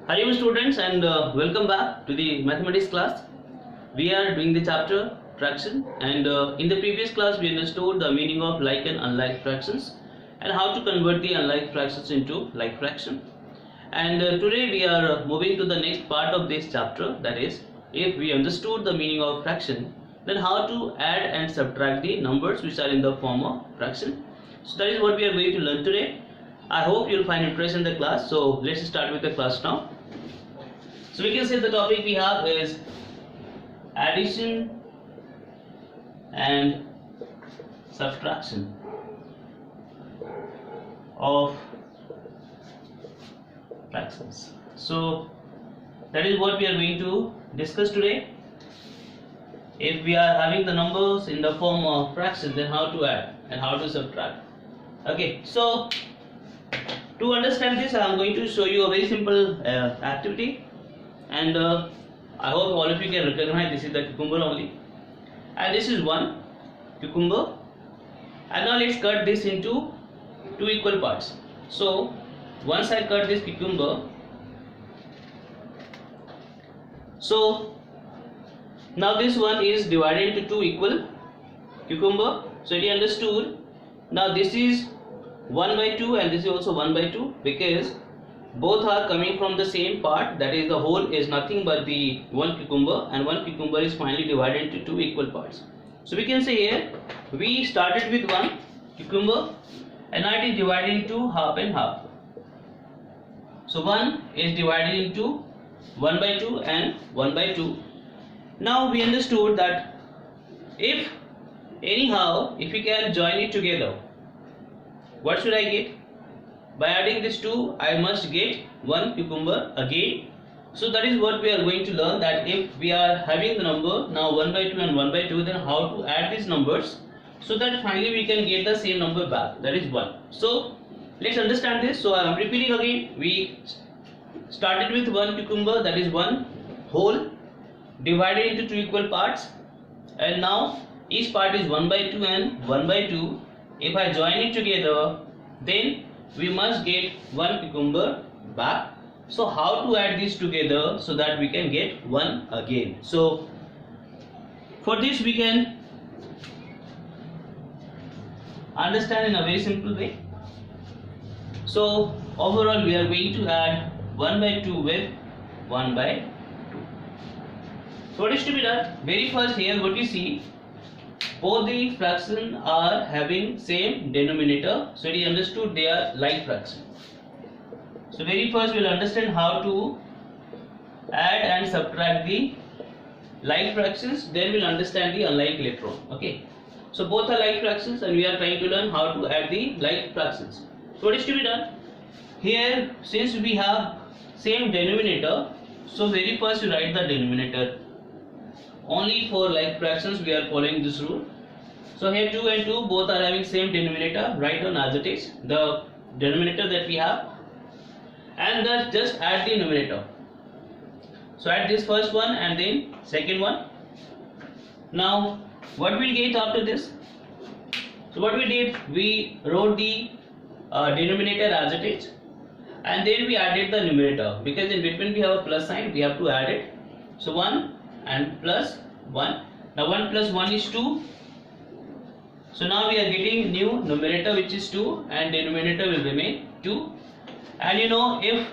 Hi students and welcome back to the mathematics class. We are doing the chapter fraction and in the previous class we understood the meaning of like and unlike fractions and how to convert the unlike fractions into like fraction. And today we are moving to the next part of this chapter, that is, if we understood the meaning of fraction, then how to add and subtract the numbers which are in the form of fraction. So that is what we are going to learn today. I hope you will find interest in the class. So let's start with the class now. So we can say the topic we have is addition and subtraction of fractions. So that is what we are going to discuss today. If we are having the numbers in the form of fractions, then how to add and how to subtract. Okay, so to understand this, I am going to show you a very simple activity, and I hope all of you can recognize this is the cucumber only, and this is one cucumber. And now let's cut this into two equal parts. So once I cut this cucumber, so now this one is divided into two equal cucumber. So it is understood. Now this is 1 by 2 and this is also 1 by 2, because both are coming from the same part, that is the whole is nothing but the one cucumber, and one cucumber is finally divided into two equal parts. So we can say here we started with one cucumber and now it is divided into half and half. So 1 is divided into 1 by 2 and 1 by 2. Now we understood that if we can join it together, what should I get? By adding these two, I must get one cucumber again. So that is what we are going to learn, that if we are having the number now 1 by 2 and 1 by 2, then how to add these numbers so that finally we can get the same number back, that is 1. So let's understand this. So I am repeating again. We started with one cucumber, that is one whole, divided into two equal parts, and now each part is 1 by 2 and 1 by 2. If I join it together, then we must get one cucumber back. So how to add these together so that we can get one again? So for this we can understand in a very simple way. So overall we are going to add 1 by 2 with 1 by 2. So what is to be done? Very first, here what you see, both the fractions are having same denominator, so it is understood they are like fraction. So very first we will understand how to add and subtract the like fractions, then we will understand the unlike later on. Okay, so both are like fractions and we are trying to learn how to add the like fractions. So what is to be done? Here, since we have same denominator, so very first we write the denominator. Only for like fractions we are following this rule. So here 2 and 2 both are having same denominator, write down as it is the denominator that we have, and then just add the numerator. So add this first one and then second one. Now what we'll get after this? So what we did, we wrote the denominator as it is, and then we added the numerator, because in between we have a plus sign, we have to add it. So 1 and plus 1. Now 1 plus 1 is 2. So now we are getting new numerator which is 2 and denominator will remain 2. And you know, if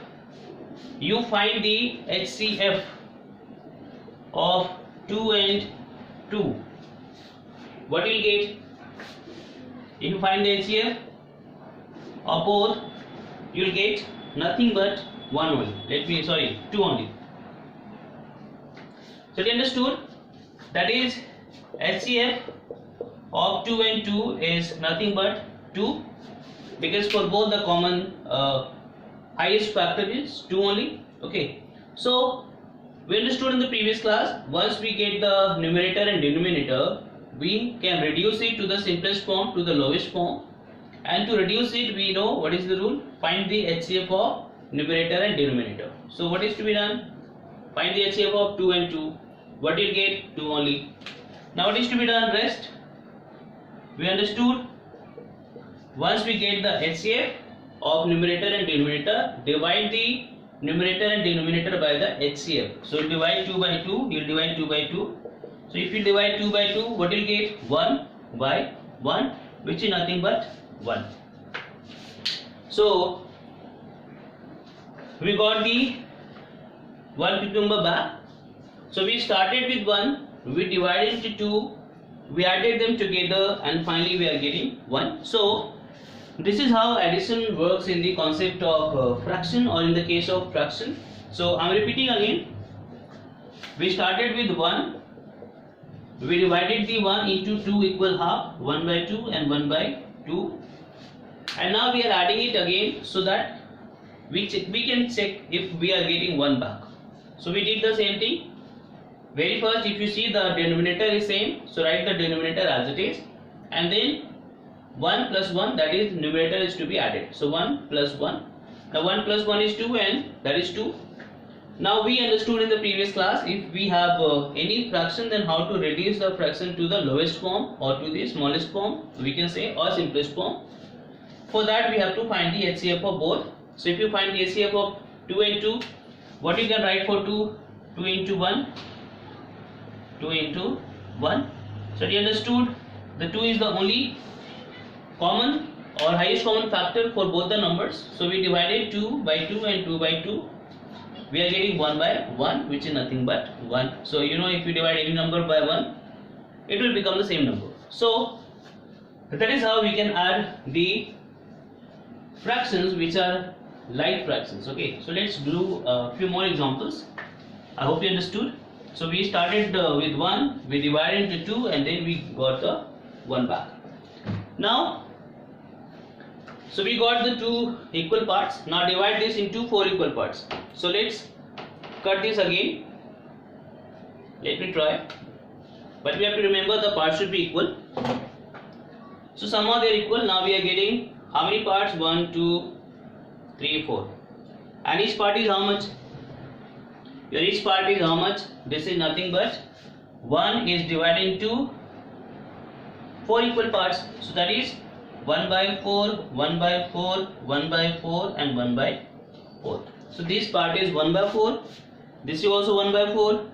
you find the HCF of 2 and 2, what you will get? If you find the HCF of both, you will get nothing but 1 only. 2 only. So you understood, that is HCF of 2 and 2 is nothing but 2, because for both the common highest factor is 2 only. Okay, so we understood in the previous class, once we get the numerator and denominator, we can reduce it to the simplest form, to the lowest form, and to reduce it we know what is the rule, find the HCF of numerator and denominator. So what is to be done? Find the HCF of 2 and 2. What you get? 2 only. Now what is to be done? Rest. We understood, once we get the HCF of numerator and denominator, divide the numerator and denominator by the HCF. So you divide 2 by 2, you will divide 2 by 2. So if you divide 2 by 2, what you will get? 1 by 1, which is nothing but 1. So we got the 1 cucumber back. So we started with 1, we divided into 2, we added them together, and finally we are getting 1. So this is how addition works in the concept of fraction, or in the case of fraction. So I am repeating again. We started with 1, we divided the 1 into 2 equal half, 1 by 2 and 1 by 2, and now we are adding it again so that we can check if we are getting 1 back. So we did the same thing. Very first, if you see the denominator is same, so write the denominator as it is, and then 1 plus 1, that is numerator, is to be added. So 1 plus 1. Now 1 plus 1 is 2, and that is 2. Now we understood in the previous class, if we have any fraction, then how to reduce the fraction to the lowest form or to the smallest form, we can say, or simplest form. For that we have to find the HCF of both. So if you find the HCF of 2 and 2, what you can write for 2? 2 into 1, 2 into 1. So you understood, the 2 is the only common or highest common factor for both the numbers. So we divided 2 by 2 and 2 by 2. We are getting 1 by 1, which is nothing but 1. So you know, if you divide any number by 1, it will become the same number. So that is how we can add the fractions which are like fractions. Okay, so let's do a few more examples. I hope you understood. So we started with 1, we divided into 2, and then we got the 1 back. Now, so we got the 2 equal parts. Now divide this into 4 equal parts. So let's cut this again. Let me try. But we have to remember the parts should be equal. So somehow they are equal. Now we are getting how many parts? 1, 2, 3, 4. And each part is how much? Your each part is how much? This is nothing but 1 is divided into 4 equal parts. So that is 1 by 4, 1 by 4, 1 by 4 and 1 by 4. So this part is 1 by 4, this is also 1 by 4,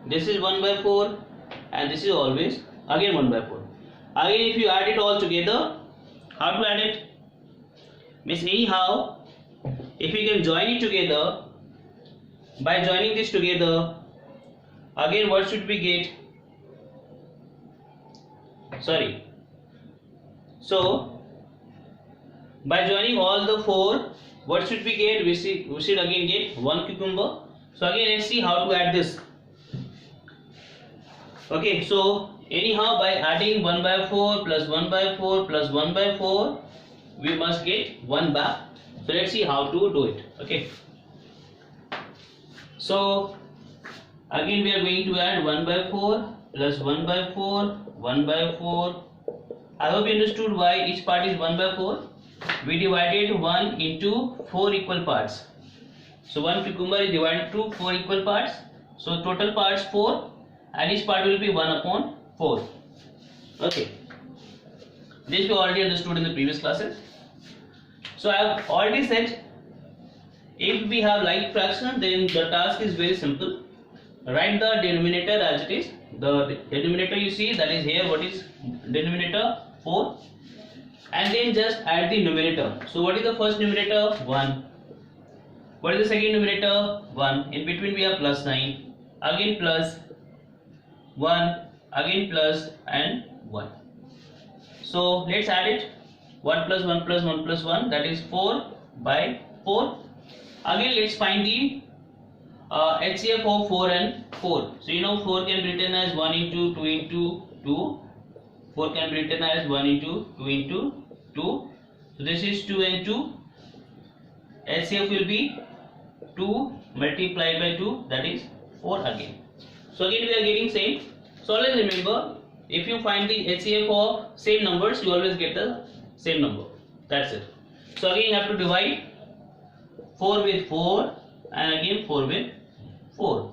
this is 1 by 4, and this is always again 1 by 4. Again, if you add it all together, how to add it? Means anyhow, if you can join it together, by joining this together, again what should we get? Sorry. So by joining all the 4, what should we get? We should again get 1 cucumber. So again, let's see how to add this. Okay, so anyhow, by adding 1 by 4 plus 1 by 4 plus 1 by 4, we must get 1 back. So let's see how to do it. Okay, so again we are going to add 1 by 4 plus 1 by 4, 1 by 4. I hope you understood why each part is 1 by 4. We divided 1 into 4 equal parts. So 1 cucumber is divided to 4 equal parts. So total parts 4, and each part will be 1 upon 4. Okay, this we already understood in the previous classes. So I have already said, if we have like fraction, then the task is very simple. Write the denominator as it is. The denominator you see, that is here, what is denominator? 4. And then just add the numerator. So what is the first numerator? 1. What is the second numerator? 1. In between we have plus 9. Again plus 1. Again plus and 1. So let's add it. 1 plus 1 plus 1 plus 1, that is 4 by 4. Again let's find the HCF of 4 and 4. So you know 4 can be written as 1 into 2 into 2. 4 can be written as 1 into 2 into 2. So this is 2 and 2. HCF will be 2 multiplied by 2, that is 4 again. So again we are getting same. So always remember, if you find the HCF of same numbers, you always get the same number. That's it. So again you have to divide 4 with 4 and again 4 with 4.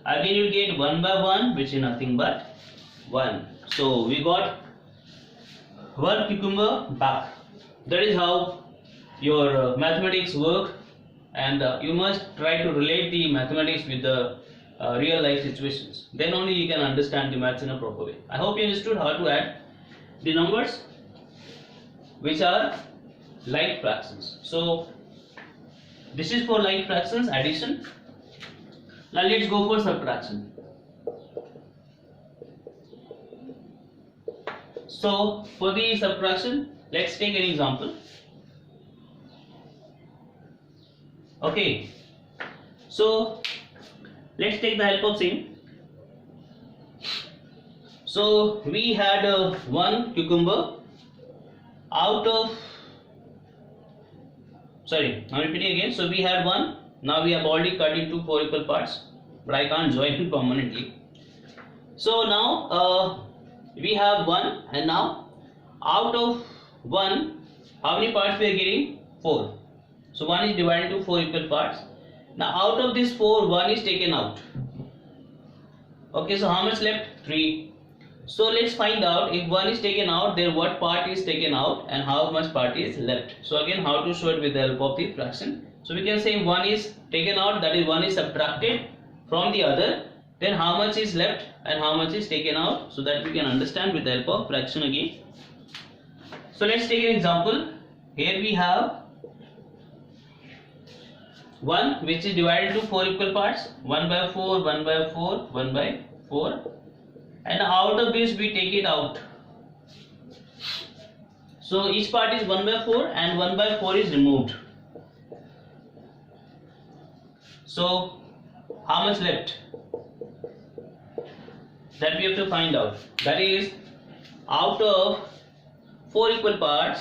Again you will get 1 by 1, which is nothing but 1. So we got 1 cucumber back. That is how your mathematics work, and you must try to relate the mathematics with the real life situations. Then only you can understand the maths in a proper way. I hope you understood how to add the numbers which are like fractions. So this is for like fractions, addition. Now let's go for subtraction. So for the subtraction, let's take an example. Okay, so let's take the help of same. So we had one cucumber out of, sorry, I'm repeating again. So we had one, now we have already cut into 4 equal parts, but I can't join it permanently. So now we have one, and now out of one, how many parts we are getting? 4. So 1 is divided into 4 equal parts. Now out of this 4, 1 is taken out. Okay, so how much left? 3. So let's find out if 1 is taken out, then what part is taken out and how much part is left. So again, how to show it with the help of the fraction. So we can say 1 is taken out, that is 1 is subtracted from the other. Then how much is left and how much is taken out, so that we can understand with the help of fraction again. So let's take an example. Here we have 1 which is divided into 4 equal parts, 1 by 4, 1 by 4, 1 by 4, and out of this we take it out. So each part is 1 by 4 and 1 by 4 is removed. So how much left? That we have to find out. That is, out of 4 equal parts,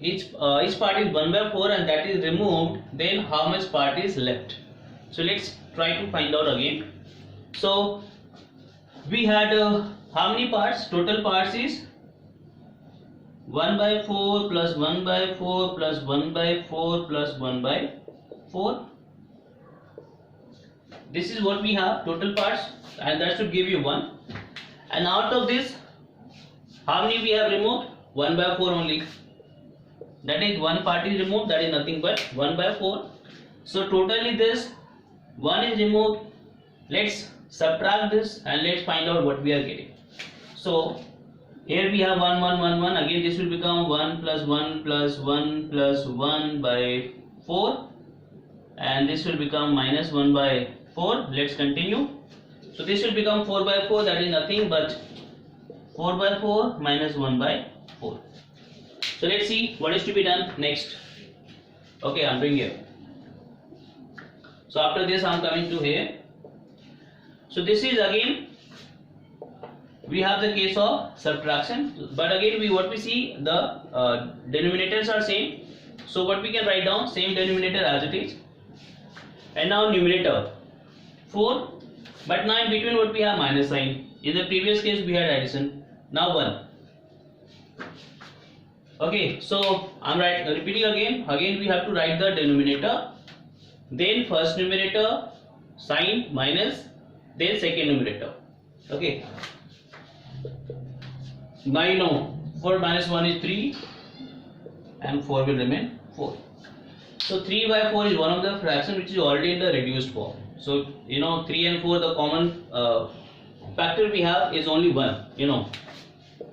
each part is 1 by 4 and that is removed, then how much part is left? So let's try to find out again. So we had how many parts? Total parts is 1 by 4 plus 1 by 4 plus 1 by 4 plus 1 by 4. This is what we have, total parts, and that should give you 1. And out of this, how many we have removed? 1 by 4 only. That is, one part is removed, that is nothing but 1 by 4. So totally this 1 is removed. Let's subtract this and let's find out what we are getting. So here we have 1, 1, 1, 1. Again this will become 1 plus 1 plus 1 plus 1 by 4. And this will become minus 1 by 4. Let's continue. So this will become 4 by 4. That is nothing but 4 by 4 minus 1 by 4. So let's see what is to be done next. Okay, I'm doing here. So after this I'm coming to here. So this is again, we have the case of subtraction, but again what we see, the denominators are same. So what we can write down, same denominator as it is. And now numerator 4, but now in between what we have, minus sign. In the previous case we had addition. Now 1. Okay, so I'm repeating again we have to write the denominator, then first numerator, sign minus, then second numerator. Okay, now you know 4 minus 1 is 3 and 4 will remain 4. So 3 by 4 is one of the fraction which is already in the reduced form. So you know 3 and 4, the common factor we have is only 1. You know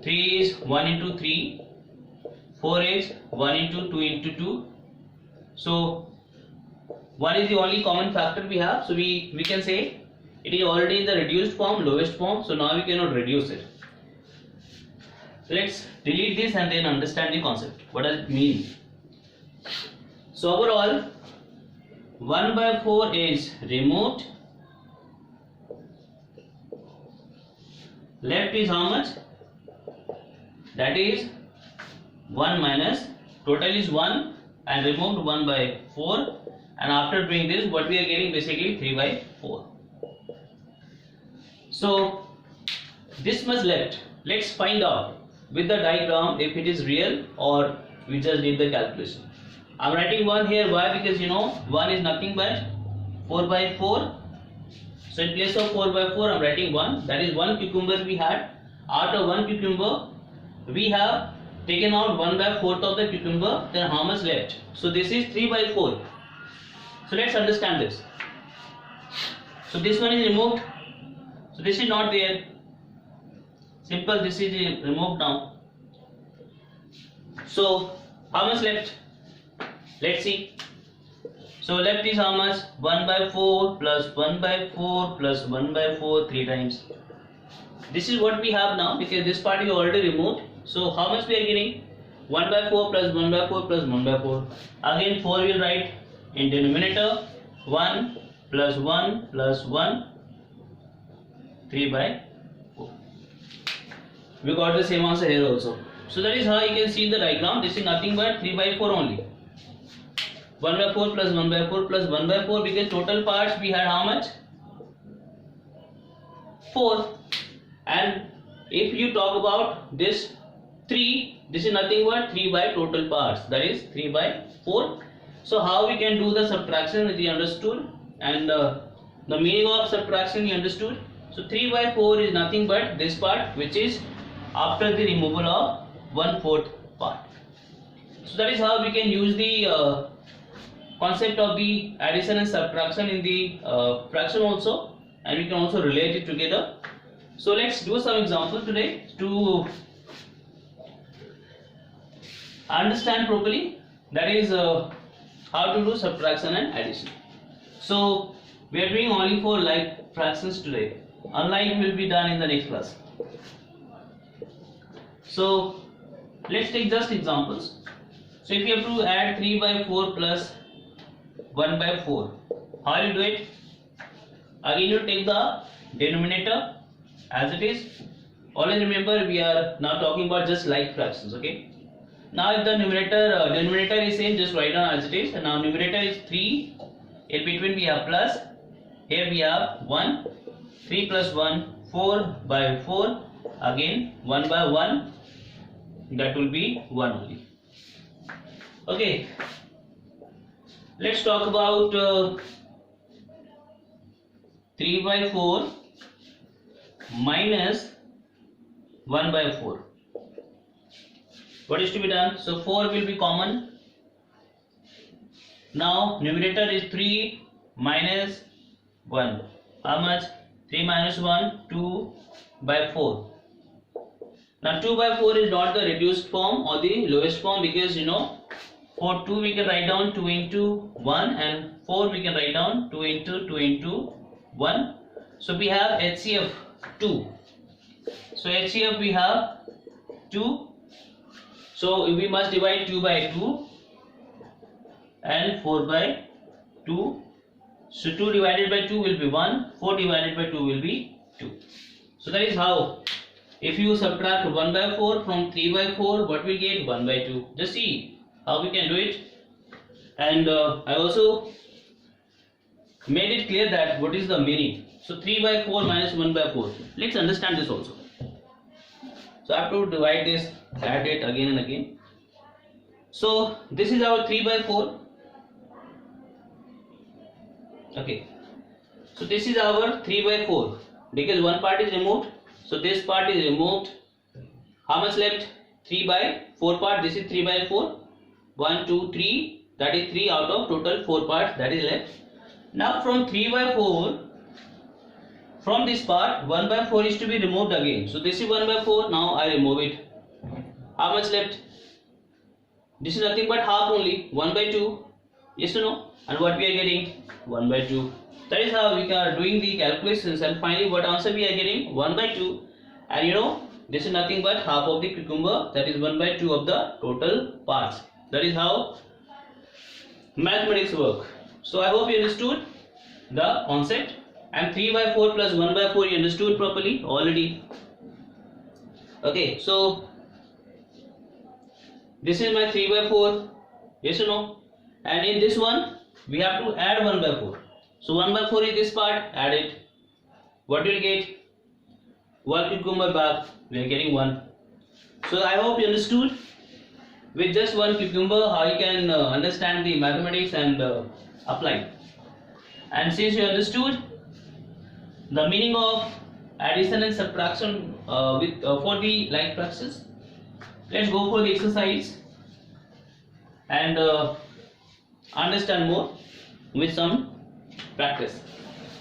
3 is 1 into 3, 4 is 1 into 2 into 2. So 1 is the only common factor we have. So we can say it is already in the reduced form, lowest form. So now we cannot reduce it. So let's delete this and then understand the concept. What does it mean? So overall 1 by 4 is removed. Left is how much? That is 1 minus, total is 1 and removed 1 by 4, and after doing this what we are getting, basically 3 by 4. So this much left. Let's find out with the diagram if it is real or we just did the calculation. I'm writing 1 here. Why? Because you know 1 is nothing but 4 by 4. So in place of 4 by 4 I'm writing 1. That is 1 cucumber we had. Out of 1 cucumber we have taken out 1 by 4th of the cucumber. Then how much left? So this is 3 by 4. So let's understand this. So this one is removed. So this is not there. Simple, this is removed now. So how much left? Let's see. So left is how much? 1 by 4 plus 1 by 4 plus 1 by 4 3 times. This is what we have now because this part is already removed. So how much we are getting? 1 by 4 plus 1 by 4 plus 1 by 4. Again 4 will write in denominator. 1 plus 1 plus 1 3 by 4. We got the same answer here also. So that is how you can see in the diagram. This is nothing but 3 by 4 only. 1 by 4 plus 1 by 4 plus 1 by 4 because total parts we had how much? 4. And if you talk about this 3, this is nothing but 3 by total parts, that is 3 by 4. So how we can do the subtraction is understood, and the meaning of subtraction you understood. So 3 by 4 is nothing but this part which is after the removal of 1/4 part. So that is how we can use the concept of the addition and subtraction in the fraction also, and we can also relate it together. So let's do some example today to understand properly, that is how to do subtraction and addition. So we are doing only for like fractions today, unlike will be done in the next class. So let's take just examples. So if you have to add 3 by 4 plus 1 by 4, how you do it? Again you take the denominator as it is. Always remember we are now talking about just like fractions, okay? Now if the denominator is same, just write down as it is. And now numerator is 3, in between we have plus, here we have 1, 3 plus 1, 4 by 4, again 1 by 1, that will be 1 only. Okay, let's talk about 3 by 4 minus 1 by 4. What is to be done? So 4 will be common. Now numerator is 3 minus 1. How much? 3 minus 1, 2 by 4. Now 2 by 4 is not the reduced form or the lowest form, because you know for 2 we can write down 2 into 1, and 4 we can write down 2 into 2 into 1. So we have HCF 2. So HCF we have 2. So we must divide 2 by 2 and 4 by 2. So 2 divided by 2 will be 1, 4 divided by 2 will be 2. So that is how, if you subtract 1 by 4 from 3 by 4, what we get? 1 by 2. Just see how we can do it. And I also made it clear that what is the meaning. So 3 by 4 minus 1 by 4. Let's understand this also. So I have to divide this, add it again and again. So this is our 3 by 4. Okay. So this is our 3 by 4. Because one part is removed. So this part is removed. How much left? 3 by 4 part. This is 3 by 4. 1, 2, 3. That is 3 out of total 4 parts that is left. Now from 3 by 4, from this part 1 by 4 is to be removed again. So this is 1 by 4. Now I remove it. How much left? This is nothing but half only. 1 by 2. Yes or no? And what we are getting? 1 by 2. That is how we are doing the calculations, and finally what answer we are getting? 1 by 2. And you know, this is nothing but half of the cucumber, that is 1 by 2 of the total parts. That is how mathematics work. So I hope you understood the concept, and 3 by 4 plus 1 by 4 you understood properly already. Okay, so this is my 3 by 4, yes or no? And in this one we have to add 1 by 4. So 1 by 4 is this part, add it. What will you get? 1 cucumber back, we are getting 1. So I hope you understood with just 1 cucumber how you can understand the mathematics and apply. And since you understood the meaning of addition and subtraction for the like fractions, let's go for the exercise and understand more. with some practice.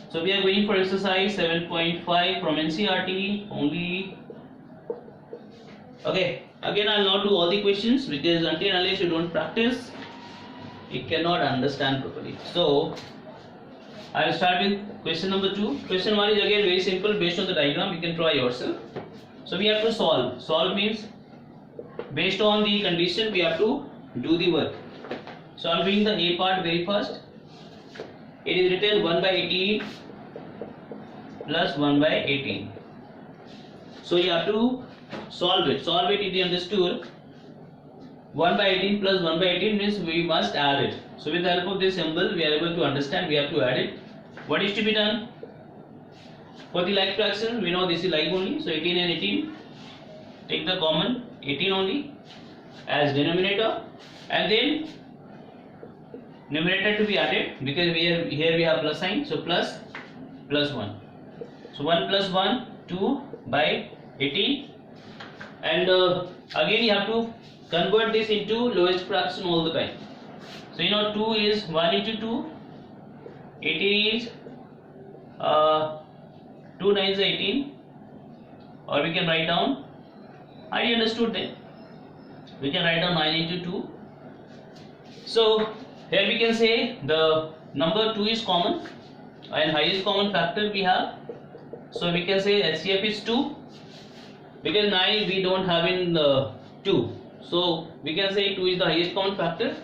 So we are going for exercise 7.5 from NCERT only. Okay, again I'll not do all the questions because until and unless you don't practice, you cannot understand properly. So I'll start with question number 2. Question 1 is again very simple, based on the diagram. You can try yourself. So we have to solve. Solve means based on the condition we have to do the work. Solving the A part very first. It is written 1 by 18 plus 1 by 18. So you have to solve it. Solve it if you understood. 1 by 18 plus 1 by 18 means we must add it. So with the help of this symbol we are able to understand we have to add it. What is to be done? For the like fraction we know this is like only. So 18 and 18. Take the common 18 only as denominator, and then numerator to be added because here we have plus sign. So plus 1. So 1 plus 1 2 by 18, and again you have to convert this into lowest fraction all the time. So you know 2 is 1 into 2, 18 is 2 9s 18, or we can write down, I understood that we can write down 9 into 2. So here we can say the number 2 is common and highest common factor we have. So we can say HCF is 2 because 9 we don't have in the 2. So we can say 2 is the highest common factor.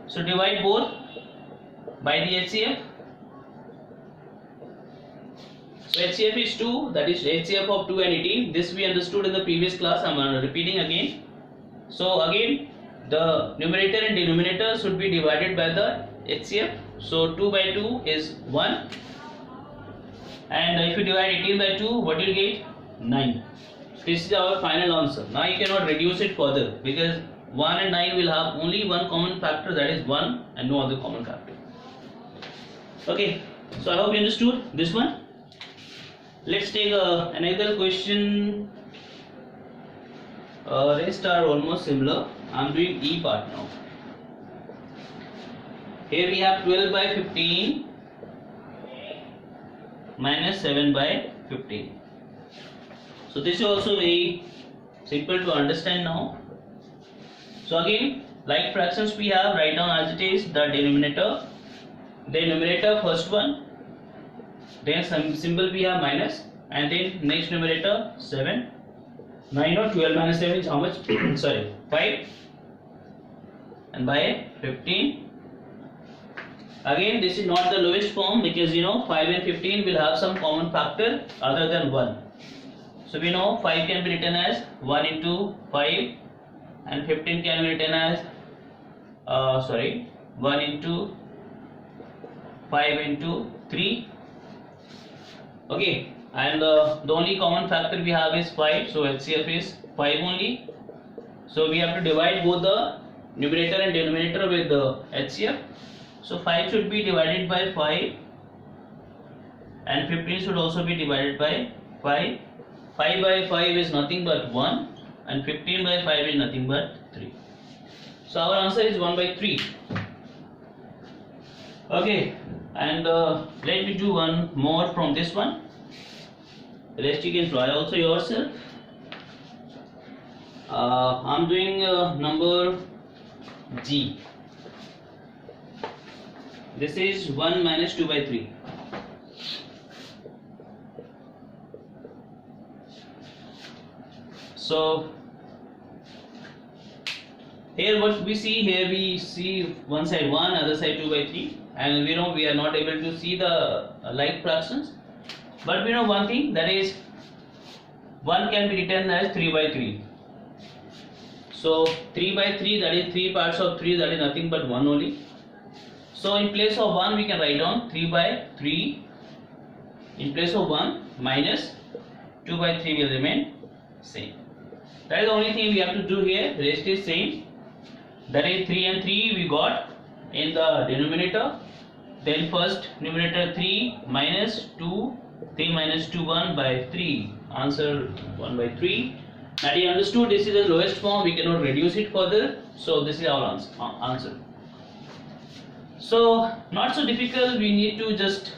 So divide both by the HCF. So HCF is 2, that is HCF of 2 and 18. This we understood in the previous class. I am repeating again. So again the numerator and denominator should be divided by the HCF. So 2 by 2 is 1, and if you divide 18 by 2, what you will get? 9. This is our final answer. Now you cannot reduce it further because 1 and 9 will have only one common factor, that is 1, and no other common factor. Okay, so I hope you understood this one. Let's take another question. Rest are almost similar. I am doing E part now. Here we have 12 by 15 minus 7 by 15. So this is also very simple to understand now. So again, like fractions we have, write down as it is the denominator. The numerator first one, then some symbol we have minus, and then next numerator 7. 9 or 12 minus 7 is how much? Sorry, 5, and by 15. Again this is not the lowest form because you know 5 and 15 will have some common factor other than 1. So we know 5 can be written as 1 into 5, and 15 can be written as 1 into 5 into 3. Okay, and the only common factor we have is 5, so HCF is 5 only. So we have to divide both the numerator and denominator with the HCF. So 5 should be divided by 5, and 15 should also be divided by 5. 5 by 5 is nothing but 1, and 15 by 5 is nothing but 3. So our answer is 1 by 3. Okay, and let me do one more from this one. Rest you can try also yourself. I'm doing number G. This is 1 minus 2 by 3. So here what we see, here we see one side 1, other side 2 by 3, and we know we are not able to see the like fractions, but we know one thing, that is 1 can be written as 3 by 3. So 3 by 3, that is 3 parts of 3, that is nothing but 1 only. So in place of 1 we can write down 3 by 3. In place of 1 minus 2 by 3 will remain same. That is the only thing we have to do here. Rest is same. That is 3 and 3 we got in the denominator. Then first numerator 3 minus 2, 3 minus 2 1 by 3. Answer 1 by 3. Now you understood this is the lowest form. We cannot reduce it further. So this is our answer. So not so difficult, we need to just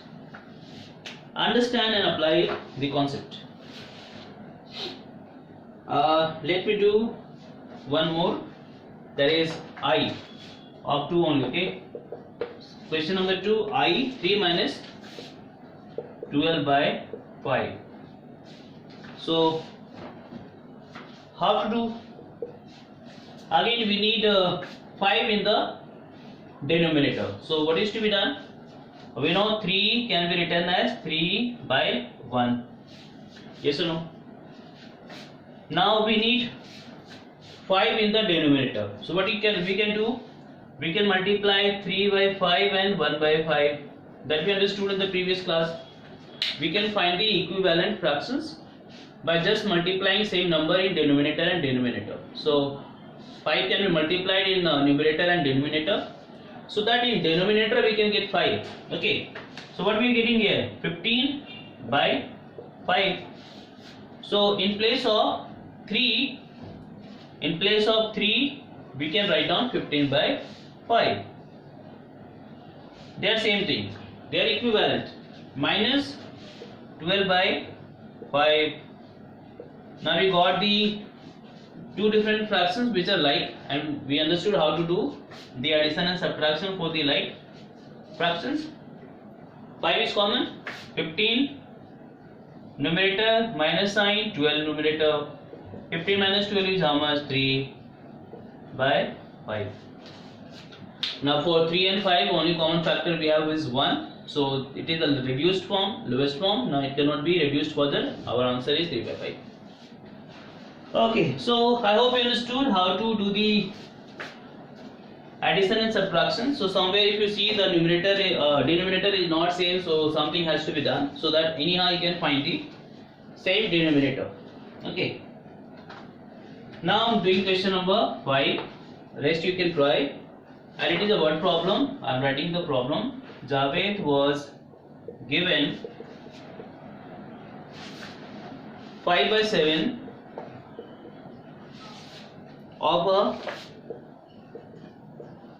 understand and apply the concept. Let me do one more, that is I of 2 only. Okay, question number 2, I 3 minus 12 by 5. So how to do? Again we need 5 in the denominator. So what is to be done? We know 3 can be written as 3 by 1. Yes or no? Now we need 5 in the denominator. So what we can do? We can multiply 3 by 5 and 1 by 5. That we understood in the previous class. We can find the equivalent fractions by just multiplying same number in denominator and denominator. So 5 can be multiplied in numerator and denominator, so that in denominator we can get 5. Okay, so what we are getting here? 15 by 5. So in place of 3 we can write down 15 by 5. They are same thing, they are equivalent. Minus 12 by 5. Now we got the two different fractions which are like, and we understood how to do the addition and subtraction for the like fractions. 5 is common, 15 numerator minus sign, 12 numerator. 15 minus 12 is how much? 3 by 5. Now for 3 and 5 only common factor we have is 1. So it is a reduced form, lowest form. Now it cannot be reduced further. Our answer is 3 by 5. Okay, so I hope you understood how to do the addition and subtraction. So somewhere if you see the numerator denominator is not same, so something has to be done, so that anyhow you can find the same denominator. Okay, now I'm doing question number 5. Rest you can try, and it is a word problem. I'm writing the problem. Javed was given 5 by 7 of a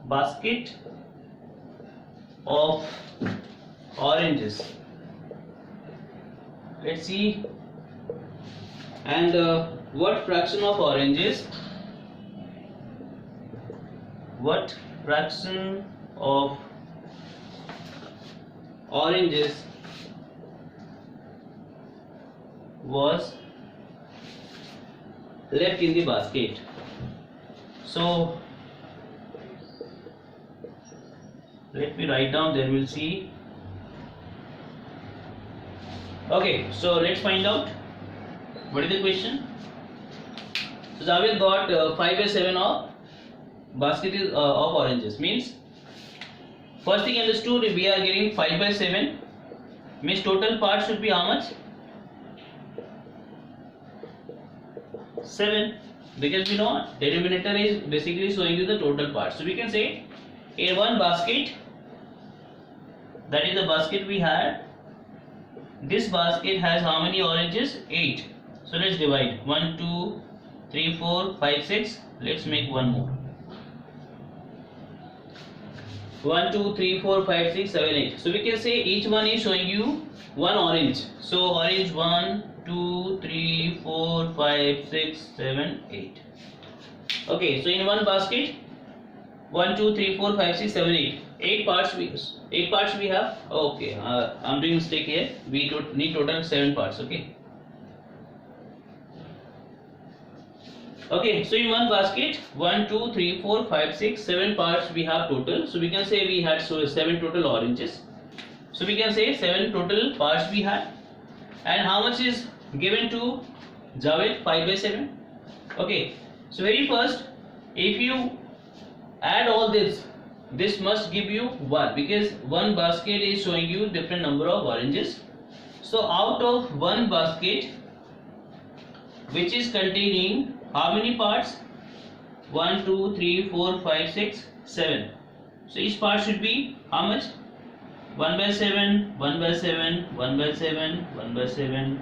basket of oranges. Let's see. And what fraction of oranges? What fraction of oranges was left in the basket? So let me write down, then we'll see. Okay, so let's find out what is the question. So Javed got 5 by 7 of basket of oranges. Means first thing understood, we are getting 5 by 7, means total part should be how much? 7, because we know denominator is basically showing you the total part. So we can say in one basket, that is the basket we had, this basket has how many oranges? 8. So let's divide 1 2 3 4 5 6. Let's make one more. 1 2 3 4 5 6 7 8. So we can say each one is showing you one orange. So orange 1 2 3 4 5 6 7 8. Okay, so in one basket 1 2 3 4 5 6 7 8. 8 parts we have. Okay, I'm doing mistake here. We need total 7 parts. Okay, so in one basket 1 2 3 4 5 6 7 parts we have total. So we can say we had 7 total oranges. So we can say 7 total parts we had. And how much is given to Javed? 5 by 7. Okay, so very first, if you add all this must give you 1, because one basket is showing you different number of oranges. So out of one basket which is containing how many parts? 1 2 3 4 5 6 7. So each part should be how much? 1 by 7 1 by 7 1 by 7 1 by 7.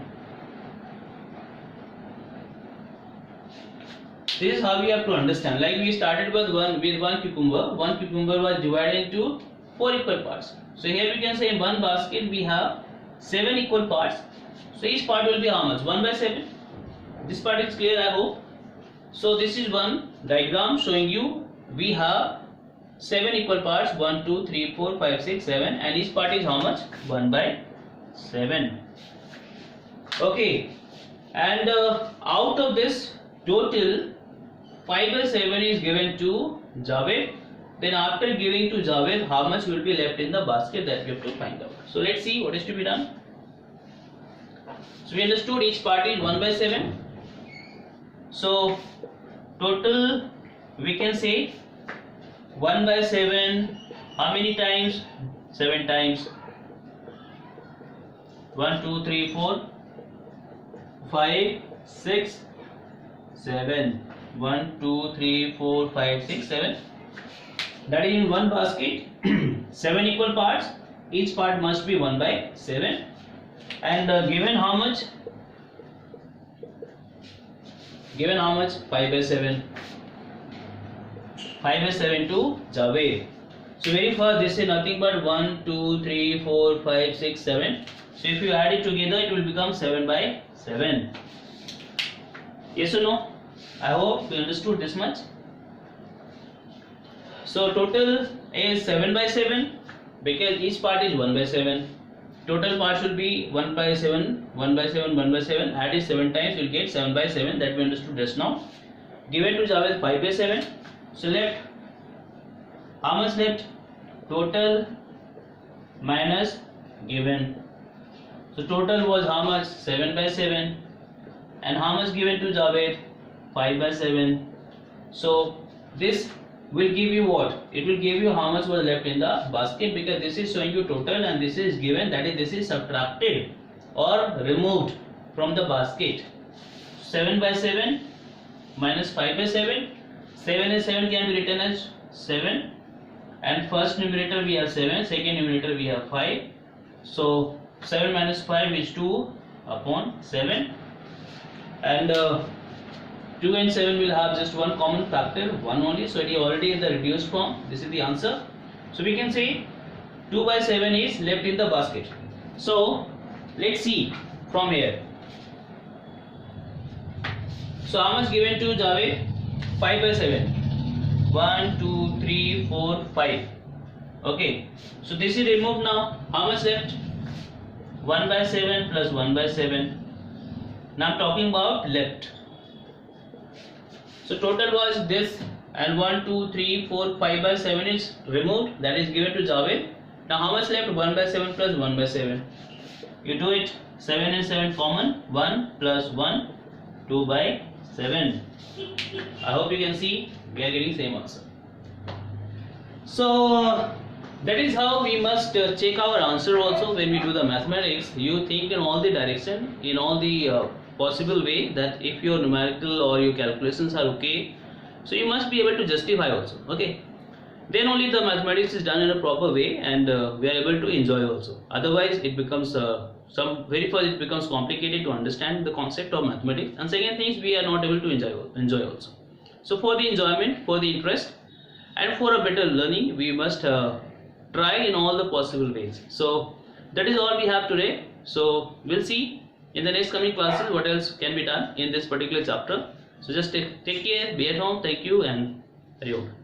This is how we have to understand. Like we started with one cucumber. One cucumber was divided into 4 equal parts. So here we can say in one basket we have 7 equal parts. So each part will be how much? 1 by 7. This part is clear, I hope. So this is one diagram showing you we have 7 equal parts, 1, 2, 3, 4, 5, 6, 7, and each part is how much? 1 by 7. Okay, and out of this total 5 by 7 is given to Javed. Then after giving to Javed, how much will be left in the basket, that we have to find out. So let's see what is to be done. So we understood each part is 1 by 7. So total we can say 1 by 7, how many times? 7 times. 1, 2, 3, 4, 5, 6, 7. 1, 2, 3, 4, 5, 6, 7. That is in one basket. 7 equal parts. Each part must be 1 by 7. And given how much? Given how much? 5 by 7. 5 by 7 to Javed. So very first this is nothing but 1, 2, 3, 4, 5, 6, 7. So if you add it together, it will become 7 by 7. Yes or no? I hope you understood this much. So total is 7 by 7 because each part is 1 by 7. Total part should be 1 by 7, 1 by 7, 1 by 7. Add it 7 times, you will get 7 by 7. That we understood just now. Given to Javed 5 by 7. So left, how much left? Total minus given. So total was how much? 7 by 7. And how much given to Javed? 5 by 7. So this will give you what? It will give you how much was left in the basket, because this is showing you total and this is given, that is this is subtracted or removed from the basket. 7 by 7 minus 5 by 7. 7 and 7 can be written as 7, and first numerator we have 7, second numerator we have 5. So 7 minus 5 is 2 upon 7, and 2 and 7 will have just one common factor, 1 only, so it is already in the reduced form. This is the answer. So we can say 2 by 7 is left in the basket. So let's see from here. So how much given to Javed? 5 by 7. 1, 2, 3, 4, 5. Okay, so this is removed now. How much left? 1 by 7 plus 1 by 7. Now I'm talking about left. So total was this, and 1, 2, 3, 4, 5 by 7 is removed, that is given to Javed. Now how much left? 1 by 7 plus 1 by 7. You do it, 7 and 7 common, 1 plus 1, 2 by 7. I hope you can see we are getting same answer. So that is how we must check our answer also when we do the mathematics. You think in all the direction, in all the possible way, that if your numerical or your calculations are okay, so you must be able to justify also. Okay, then only the mathematics is done in a proper way, and we are able to enjoy also. Otherwise it becomes very first it becomes complicated to understand the concept of mathematics, and second thing is we are not able to enjoy also. So for the enjoyment, for the interest, and for a better learning, we must try in all the possible ways. So that is all we have today. So we'll see in the next coming classes what else can be done in this particular chapter. So just take care, be at home. Thank you, and Hari Om.